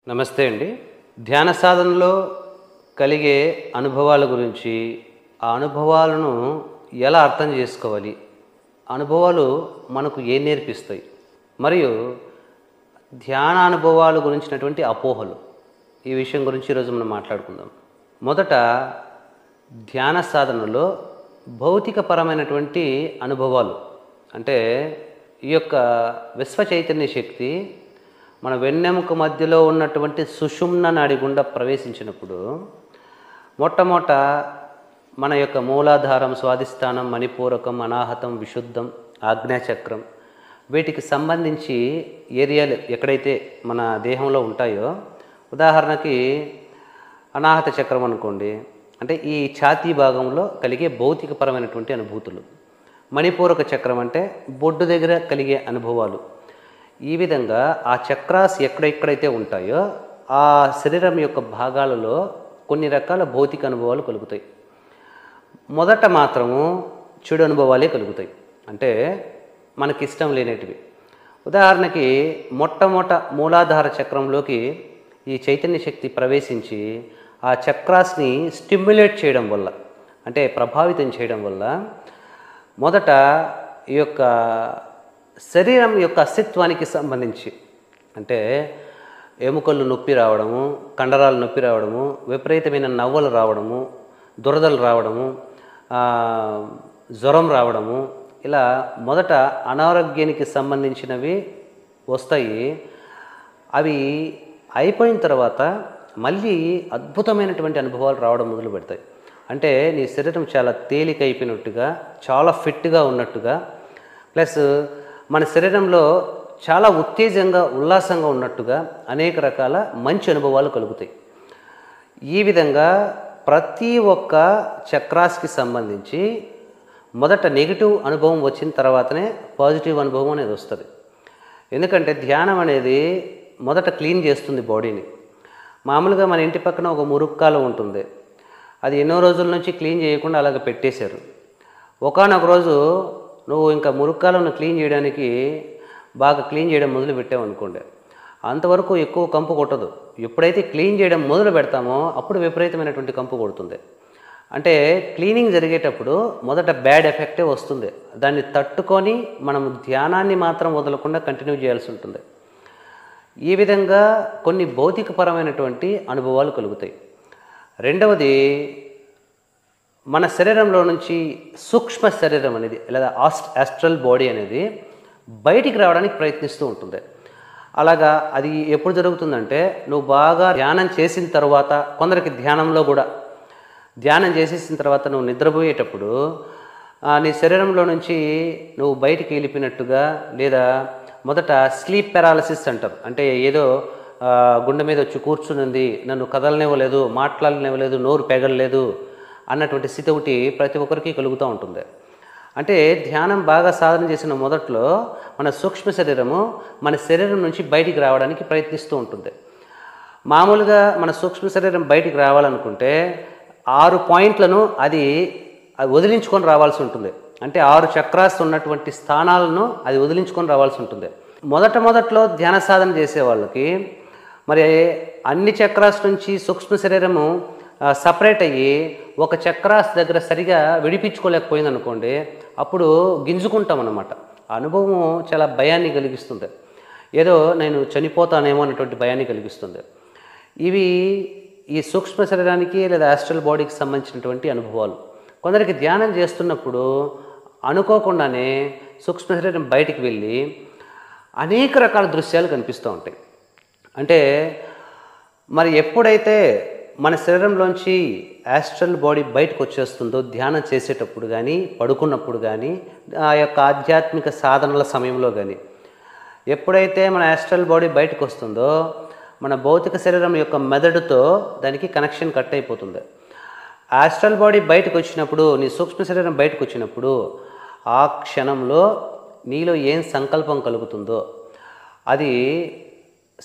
నమస్తే అండి. ధ్యాన సాధనలో కలిగే అనుభవాల గురించి, ఆ అనుభవాలను ఎలా అర్థం చేసుకోవాలి, అనుభవాలు మనకు ఏం నేర్పిస్తాయి, మరియు ధ్యాన అనుభవాల గురించినటువంటి అపోహలు, ఈ విషయం గురించి ఈరోజు మనం మాట్లాడుకుందాం. మొదట ధ్యాన సాధనలో భౌతికపరమైనటువంటి అనుభవాలు అంటే ఈ యొక్క విశ్వ చైతన్య శక్తి మన వెన్నెముక మధ్యలో ఉన్నటువంటి సుషుమ్న నాడి గుండా ప్రవేశించినప్పుడు మొట్టమొదట మన యొక్క మూలాధారం, స్వాధిష్టానం, మణిపూరకం, అనాహతం, విశుద్ధం, ఆజ్ఞాచక్రం వీటికి సంబంధించి ఏరియాలు ఎక్కడైతే మన దేహంలో ఉంటాయో, ఉదాహరణకి అనాహత చక్రం అనుకోండి, అంటే ఈ ఛాతీ భాగంలో కలిగే భౌతికపరమైనటువంటి అనుభూతులు. మణిపూరక చక్రం అంటే బొడ్డు దగ్గర కలిగే అనుభవాలు. ఈ విధంగా ఆ చక్రాస్ ఎక్కడెక్కడైతే ఉంటాయో ఆ శరీరం యొక్క భాగాలలో కొన్ని రకాల భౌతిక అనుభవాలు కలుగుతాయి. మొదట మాత్రము చెడు అనుభవాలే కలుగుతాయి, అంటే మనకిష్టం లేనేటివి. ఉదాహరణకి మొట్టమొదట మూలాధార చక్రంలోకి ఈ చైతన్య శక్తి ప్రవేశించి ఆ చక్రాస్ని స్టిమ్యులేట్ చేయడం వల్ల, అంటే ప్రభావితం చేయడం వల్ల మొదట ఈ యొక్క శరీరం యొక్క అస్తిత్వానికి సంబంధించి, అంటే ఎముకలు నొప్పి రావడము, కండరాలు నొప్పి రావడము, విపరీతమైన నవ్వలు రావడము, దురదలు రావడము, జ్వరం రావడము, ఇలా మొదట అనారోగ్యానికి సంబంధించినవి వస్తాయి. అవి అయిపోయిన తర్వాత మళ్ళీ అద్భుతమైనటువంటి అనుభవాలు రావడం మొదలు పెడతాయి. అంటే నీ శరీరం చాలా తేలిక అయిపోయినట్టుగా, చాలా ఫిట్గా ఉన్నట్టుగా, ప్లస్ మన శరీరంలో చాలా ఉత్తేజంగా, ఉల్లాసంగా ఉన్నట్టుగా అనేక రకాల మంచి అనుభవాలు కలుగుతాయి. ఈ విధంగా ప్రతి ఒక్క చక్రాస్కి సంబంధించి మొదట నెగిటివ్ అనుభవం వచ్చిన తర్వాతనే పాజిటివ్ అనుభవం అనేది వస్తుంది. ఎందుకంటే ధ్యానం అనేది మొదట క్లీన్ చేస్తుంది బాడీని. మామూలుగా మన ఇంటి పక్కన ఒక మురుక్కాలు ఉంటుంది, అది ఎన్నో రోజుల నుంచి క్లీన్ చేయకుండా అలాగ పెట్టేశారు. ఒకానొక రోజు నువ్వు ఇంకా మురుక్కాలను క్లీన్ చేయడానికి బాగా క్లీన్ చేయడం మొదలు పెట్టావు అనుకోండి, అంతవరకు ఎక్కువ కంపు కొట్టదు. ఎప్పుడైతే క్లీన్ చేయడం మొదలు పెడతామో అప్పుడు విపరీతమైనటువంటి కంపు కొడుతుంది. అంటే క్లీనింగ్ జరిగేటప్పుడు మొదట బ్యాడ్ ఎఫెక్టే వస్తుంది. దాన్ని తట్టుకొని మనం ధ్యానాన్ని మాత్రం వదలకుండా కంటిన్యూ చేయాల్సి ఉంటుంది. ఈ విధంగా కొన్ని భౌతికపరమైనటువంటి అనుభవాలు కలుగుతాయి. రెండవది, మన శరీరంలో నుంచి సూక్ష్మ శరీరం అనేది లేదా ఆస్ట్రల్ బాడీ అనేది బయటికి రావడానికి ప్రయత్నిస్తూ ఉంటుంది. అలాగా అది ఎప్పుడు జరుగుతుందంటే నువ్వు బాగా ధ్యానం చేసిన తర్వాత, కొందరికి ధ్యానంలో కూడా ధ్యానం చేసేసిన తర్వాత నువ్వు నిద్రపోయేటప్పుడు నీ శరీరంలో నుంచి నువ్వు బయటికి వెళ్ళిపోయినట్టుగా, లేదా మొదట స్లీప్ పారాలిసిస్ అంటారు. అంటే ఏదో గుండె మీద వచ్చి కూర్చునింది, నన్ను కదలనివ్వలేదు, మాట్లాడనివ్వలేదు, నోరు పెగలలేదు అన్నటువంటి స్థితి ఒకటి ప్రతి ఒక్కరికి కలుగుతూ ఉంటుంది. అంటే ధ్యానం బాగా సాధన చేసిన మొదట్లో మన సూక్ష్మ శరీరము మన శరీరం నుంచి బయటికి రావడానికి ప్రయత్నిస్తూ ఉంటుంది. మామూలుగా మన సూక్ష్మ శరీరం బయటికి రావాలనుకుంటే 6 పాయింట్లను అది వదిలించుకొని రావాల్సి ఉంటుంది. అంటే 6 చక్రాస్ ఉన్నటువంటి స్థానాలను అది వదిలించుకొని రావాల్సి ఉంటుంది. మొదట్లో ధ్యాన సాధన చేసే వాళ్ళకి మరి అన్ని చక్రాస్ నుంచి సూక్ష్మ శరీరము సపరేట్ అయ్యి ఒక చక్రాస్ దగ్గర సరిగా విడిపించుకోలేకపోయింది అనుకోండి, అప్పుడు గింజుకుంటాం అన్నమాట. ఆ అనుభవం చాలా భయాన్ని కలిగిస్తుంది. ఏదో నేను చనిపోతానేమో అన్నటువంటి భయాన్ని కలిగిస్తుంది. ఇవి ఈ సూక్ష్మ శరీరానికి లేదా ఆస్ట్రల్ బాడీకి సంబంధించినటువంటి అనుభవాలు. కొందరికి ధ్యానం చేస్తున్నప్పుడు అనుకోకుండానే సూక్ష్మ శరీరం బయటికి వెళ్ళి అనేక రకాల దృశ్యాలు కనిపిస్తూ ఉంటాయి. అంటే మరి ఎప్పుడైతే మన శరీరంలోంచి ఆస్ట్రల్ బాడీ బయటకు వచ్చేస్తుందో ధ్యానం చేసేటప్పుడు కానీ, పడుకున్నప్పుడు కానీ, ఆ యొక్క ఆధ్యాత్మిక సాధనల సమయంలో కానీ, ఎప్పుడైతే మన ఆస్ట్రల్ బాడీ బయటకు వస్తుందో మన భౌతిక శరీరం యొక్క మెదడుతో దానికి కనెక్షన్ కట్ అయిపోతుంది. ఆస్ట్రల్ బాడీ బయటకు వచ్చినప్పుడు, నీ సూక్ష్మ శరీరం బయటకు వచ్చినప్పుడు ఆ క్షణంలో నీలో ఏం సంకల్పం కలుగుతుందో అది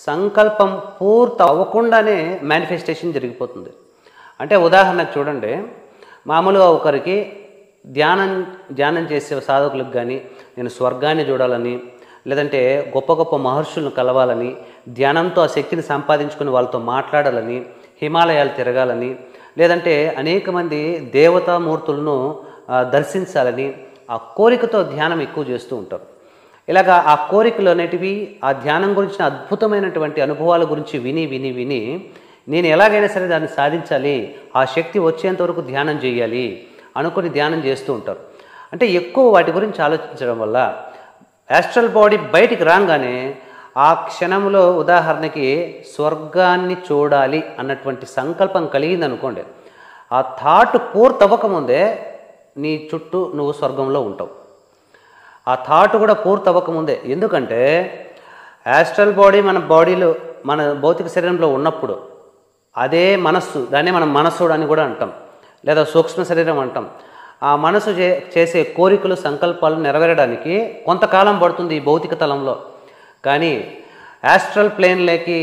సంకల్పం పూర్తి అవ్వకుండానే మేనిఫెస్టేషన్ జరిగిపోతుంది. అంటే ఉదాహరణకు చూడండి, మామూలుగా ఒకరికి ధ్యానం చేసే సాధకులకు కానీ నేను స్వర్గాన్ని చూడాలని, లేదంటే గొప్ప గొప్ప మహర్షులను కలవాలని, ధ్యానంతో ఆ శక్తిని సంపాదించుకుని వాళ్ళతో మాట్లాడాలని, హిమాలయాలు తిరగాలని, లేదంటే అనేక మంది దేవతామూర్తులను దర్శించాలని ఆ కోరికతో ధ్యానం ఎక్కువ చేస్తూ ఉంటారు. ఇలాగా ఆ కోరికలు అనేటివి ఆ ధ్యానం గురించిన అద్భుతమైనటువంటి అనుభవాల గురించి విని విని విని నేను ఎలాగైనా సరే దాన్ని సాధించాలి, ఆ శక్తి వచ్చేంత వరకు ధ్యానం చేయాలి అనుకుని ధ్యానం చేస్తూ ఉంటారు. అంటే ఎక్కువ వాటి గురించి ఆలోచించడం వల్ల యాస్ట్రల్ బాడీ బయటికి రాగానే ఆ క్షణంలో ఉదాహరణకి స్వర్గాన్ని చూడాలి అన్నటువంటి సంకల్పం కలిగింది అనుకోండి, ఆ థాట్ పూర్తవ్వకముందే నీ చుట్టూ నువ్వు స్వర్గంలో ఉంటావు. ఆ థాట్ కూడా పూర్తవ్వకముందే. ఎందుకంటే యాస్ట్రల్ బాడీ మన బాడీలో, మన భౌతిక శరీరంలో ఉన్నప్పుడు అదే మనస్సు, దాన్నే మనం మనస్సుడు అని కూడా అంటాం, లేదా సూక్ష్మ శరీరం అంటాం. ఆ మనసు చేసే కోరికలు, సంకల్పాలు నెరవేరడానికి కొంతకాలం పడుతుంది ఈ భౌతిక తలంలో. కానీ యాస్ట్రల్ ప్లేన్లోకి,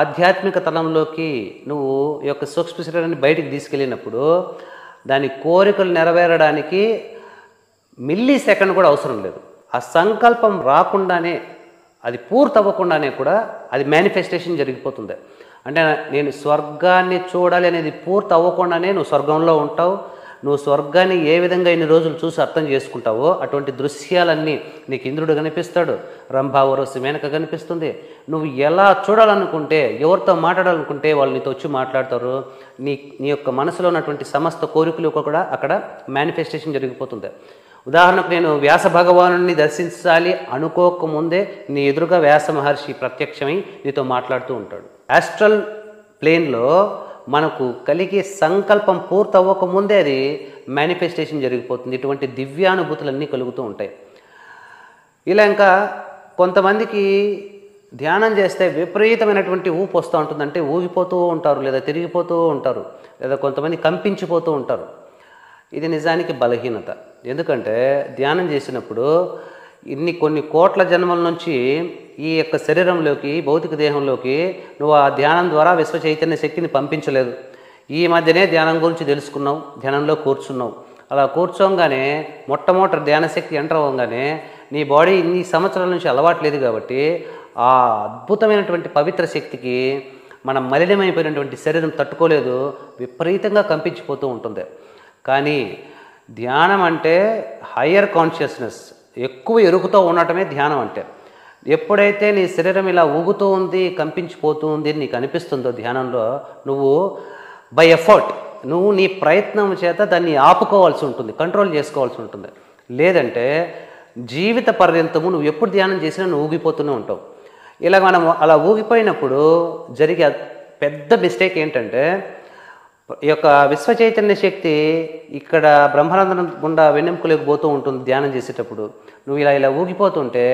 ఆధ్యాత్మిక తలంలోకి నువ్వు ఈ యొక్క సూక్ష్మ శరీరాన్ని బయటికి తీసుకెళ్ళినప్పుడు దాని కోరికలు నెరవేరడానికి మిల్లీ సెకండ్ కూడా అవసరం లేదు. ఆ సంకల్పం రాకుండానే, అది పూర్తవ్వకుండానే కూడా అది మేనిఫెస్టేషన్ జరిగిపోతుంది. అంటే నేను స్వర్గాన్ని చూడాలి అనేది పూర్తి అవ్వకుండానే నువ్వు స్వర్గంలో ఉంటావు. నువ్వు స్వర్గాన్ని ఏ విధంగా ఇన్ని రోజులు చూసి అర్థం చేసుకుంటావో అటువంటి దృశ్యాలన్నీ నీకు ఇంద్రుడు కనిపిస్తాడు, రంభావరసి మేనక కనిపిస్తుంది. నువ్వు ఎలా చూడాలనుకుంటే, ఎవరితో మాట్లాడాలనుకుంటే వాళ్ళు నీతో వచ్చి మాట్లాడతారు. నీ యొక్క మనసులో ఉన్నటువంటి సమస్త కోరికలు కూడా అక్కడ మేనిఫెస్టేషన్ జరిగిపోతుంది. ఉదాహరణకు నేను వ్యాస భగవానుని దర్శించాలి అనుకోకముందే నీ ఎదురుగా వ్యాస మహర్షి ప్రత్యక్షమై నీతో మాట్లాడుతూ ఉంటాడు. యాస్ట్రల్ ప్లేన్లో మనకు కలిగే సంకల్పం పూర్తవ్వకముందే అది మేనిఫెస్టేషన్ జరిగిపోతుంది. ఇటువంటి దివ్యానుభూతులన్నీ కలుగుతూ ఉంటాయి. ఇలా ఇంకా కొంతమందికి ధ్యానం చేస్తే విపరీతమైనటువంటి ఊపు వస్తూ ఉంటుందంటే ఊగిపోతూ ఉంటారు, లేదా తిరిగిపోతూ ఉంటారు, లేదా కొంతమంది కంపించిపోతూ ఉంటారు. ఇది నిజానికి బలహీనత. ఎందుకంటే ధ్యానం చేసినప్పుడు కొన్ని కోట్ల జన్మల నుంచి ఈ యొక్క శరీరంలోకి, భౌతిక దేహంలోకి నువ్వు ఆ ధ్యానం ద్వారా విశ్వ చైతన్య శక్తిని పంపించలేదు. ఈ మధ్యనే ధ్యానం గురించి తెలుసుకున్నావు, ధ్యానంలో కూర్చున్నావు. అలా కూర్చోగానే మొట్టమొదటి ధ్యాన శక్తి ఎంటర్ అవ్వగానే నీ బాడీ ఇన్ని సంవత్సరాల నుంచి అలవాట్లేదు కాబట్టి ఆ అద్భుతమైనటువంటి పవిత్ర శక్తికి మన మలినమైపోయినటువంటి శరీరం తట్టుకోలేదు, విపరీతంగా కంపించిపోతూ ఉంటుంది. కానీ ధ్యానం అంటే హయ్యర్ కాన్షియస్నెస్, ఎక్కువ ఎరుగుతూ ఉండటమే ధ్యానం అంటే. ఎప్పుడైతే నీ శరీరం ఇలా ఊగుతూ ఉంది, కంపించిపోతూ ఉంది అని నీకు అనిపిస్తుందో ధ్యానంలో, నువ్వు బై ఎఫర్ట్, నువ్వు నీ ప్రయత్నం చేత దాన్ని ఆపుకోవాల్సి ఉంటుంది, కంట్రోల్ చేసుకోవాల్సి ఉంటుంది. లేదంటే జీవిత పర్యంతము నువ్వు ఎప్పుడు ధ్యానం చేసినా నువ్వు ఊగిపోతూనే ఉంటావు. ఇలా మనం అలా ఊగిపోయినప్పుడు జరిగే పెద్ద మిస్టేక్ ఏంటంటే, ఈ యొక్క విశ్వ చైతన్య శక్తి ఇక్కడ బ్రహ్మానందం గుండా వెన్నెముకలోకి పోతూ ఉంటుంది. ధ్యానం చేసేటప్పుడు నువ్వు ఇలా ఊగిపోతుంటే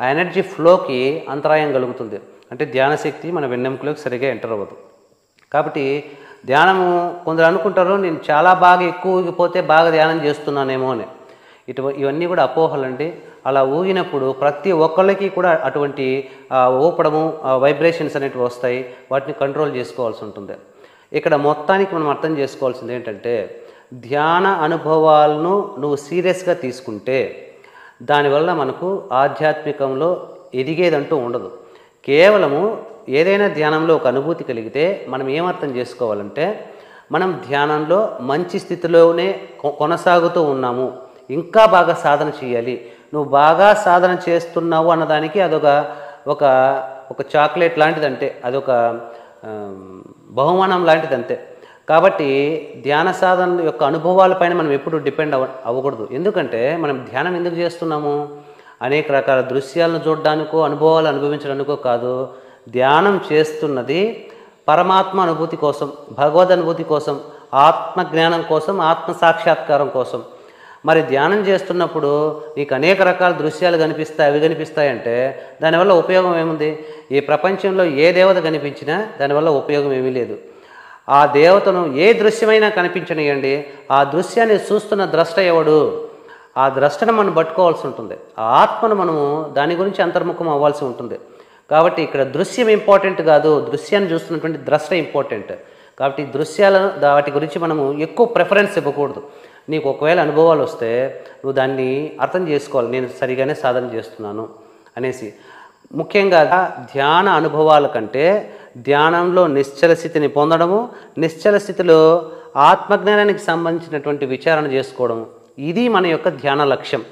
ఆ ఎనర్జీ ఫ్లోకి అంతరాయం కలుగుతుంది. అంటే ధ్యాన శక్తి మన వెన్నెముకలోకి సరిగా ఎంటర్ అవ్వదు. కాబట్టి ధ్యానము, కొందరు అనుకుంటారు నేను చాలా బాగా ఎక్కువ ఊగిపోతే బాగా ధ్యానం చేస్తున్నానేమో అని. ఇవన్నీ కూడా అపోహలండి. అలా ఊగినప్పుడు ప్రతి ఒక్కళ్ళకి కూడా అటువంటి ఊపడము, వైబ్రేషన్స్ అనేటివి వస్తాయి. వాటిని కంట్రోల్ చేసుకోవాల్సి ఉంటుంది. ఇక్కడ మొత్తానికి మనం అర్థం చేసుకోవాల్సింది ఏంటంటే, ధ్యాన అనుభవాలను నువ్వు సీరియస్గా తీసుకుంటే దానివల్ల మనకు ఆధ్యాత్మికంలో ఎదిగేదంటూ ఉండదు. కేవలము ఏదైనా ధ్యానంలో ఒక అనుభూతి కలిగితే మనం ఏమర్థం చేసుకోవాలంటే, మనం ధ్యానంలో మంచి స్థితిలోనే కొనసాగుతూ ఉన్నాము, ఇంకా బాగా సాధన చేయాలి. నువ్వు బాగా సాధన చేస్తున్నావు అన్నదానికి అదొక ఒక చాక్లెట్ లాంటిదంటే, అదొక బహుమానం లాంటిదంతే. కాబట్టి ధ్యాన సాధన యొక్క అనుభవాలపైన మనం ఎప్పుడు డిపెండ్ అవ్వకూడదు. ఎందుకంటే మనం ధ్యానం ఎందుకు చేస్తున్నాము? అనేక రకాల దృశ్యాలను చూడడానికో, అనుభవాలు అనుభవించడానికో కాదు. ధ్యానం చేస్తున్నది పరమాత్మ అనుభూతి కోసం, భగవద్ అనుభూతి కోసం, ఆత్మజ్ఞానం కోసం, ఆత్మ సాక్షాత్కారం కోసం. మరి ధ్యానం చేస్తున్నప్పుడు నీకు అనేక రకాల దృశ్యాలు కనిపిస్తాయి, అవి కనిపిస్తాయంటే దానివల్ల ఉపయోగం ఏముంది? ఈ ప్రపంచంలో ఏ దేవత కనిపించినా దానివల్ల ఉపయోగం ఏమీ లేదు. ఆ దేవతను ఏ దృశ్యమైనా కనిపించనియండి, ఆ దృశ్యాన్ని చూస్తున్న ద్రష్ట ఎవడు? ఆ ద్రష్టను మనం పట్టుకోవాల్సి ఉంటుంది. ఆ ఆత్మను మనము దాని గురించి అంతర్ముఖం అవ్వాల్సి ఉంటుంది. కాబట్టి ఇక్కడ దృశ్యం ఇంపార్టెంట్ కాదు, దృశ్యాన్ని చూస్తున్నటువంటి ద్రష్ట ఇంపార్టెంట్. కాబట్టి వాటి గురించి మనము ఎక్కువ ప్రిఫరెన్స్ ఇవ్వకూడదు. నీకు ఒకవేళ అనుభవాలు వస్తే నువ్వు దాన్ని అర్థం చేసుకోవాలి, నేను సరిగానే సాధన చేస్తున్నాను అనేసి. ముఖ్యంగా ధ్యాన అనుభవాల కంటే ధ్యానంలో నిశ్చల స్థితిని పొందడము, నిశ్చల స్థితిలో ఆత్మజ్ఞానానికి సంబంధించినటువంటి విచారణ చేసుకోవడము, ఇది మన యొక్క ధ్యాన లక్ష్యం.